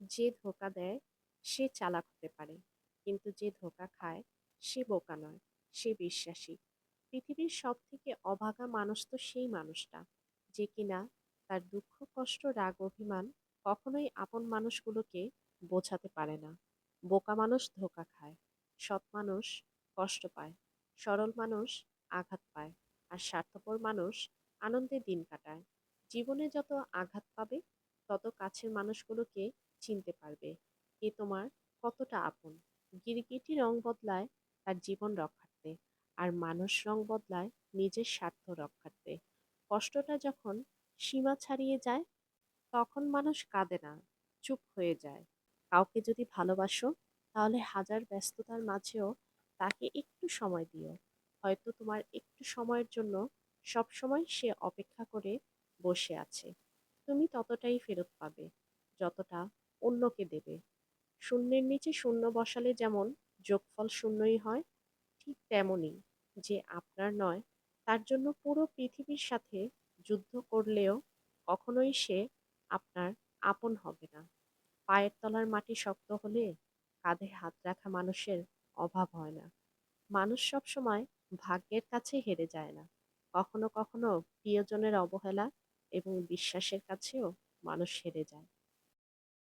যে ধোঁকা দেয় সে চালাক হতে পারে, কিন্তু যে ধোঁকা খায় সে বোকা নয়, সে বিশ্বাসী। পৃথিবীর সব থেকে অভাগা মানুষ তো সেই মানুষটা যে কিনা তার দুঃখ কষ্ট রাগ অভিমান কখনোই আপন মানুষগুলোকে বোঝাতে পারে না। বোকা মানুষ ধোঁকা খায়, সৎ মানুষ কষ্ট পায়, সরল মানুষ আঘাত পায়, আর স্বার্থপর মানুষ আনন্দে দিন কাটায়। জীবনে যত আঘাত পাবে তত কাছের মানুষগুলোকে চিনতে পারবে কে তোমার কতটা আপন। গিরগিটি রং বদলায় তার জীবন রক্ষার্থে, আর মানুষ রং বদলায় নিজের স্বার্থ রক্ষার্থে। কষ্টটা যখন সীমা ছাড়িয়ে যায় তখন মানুষ কাঁদে না, চুপ হয়ে যায়। কাউকে যদি ভালোবাসো তাহলে হাজার ব্যস্ততার মাঝেও তাকে একটু সময় দিও। হয়তো তোমার একটু সময়ের জন্য সবসময় সে অপেক্ষা করে বসে আছে। তুমি ততটাই ফেরত পাবে যতটা অন্যকে দেবে। শূন্যের নিচে শূন্য বসালে যেমন যোগফল শূন্যই হয়, ঠিক তেমনই যে আপনার নয় তার জন্য পুরো পৃথিবীর সাথে যুদ্ধ করলেও কখনোই সে আপনার আপন হবে না। পায়ের তলার মাটি শক্ত হলে কাঁধে হাত রাখা মানুষের অভাব হয় না। মানুষ সবসময় ভাগ্যের কাছে হেরে যায় না। কখনো কখনো প্রিয়জনের অবহেলা এবং বিশ্বাসের কাছেও মানুষ হেরে যায়।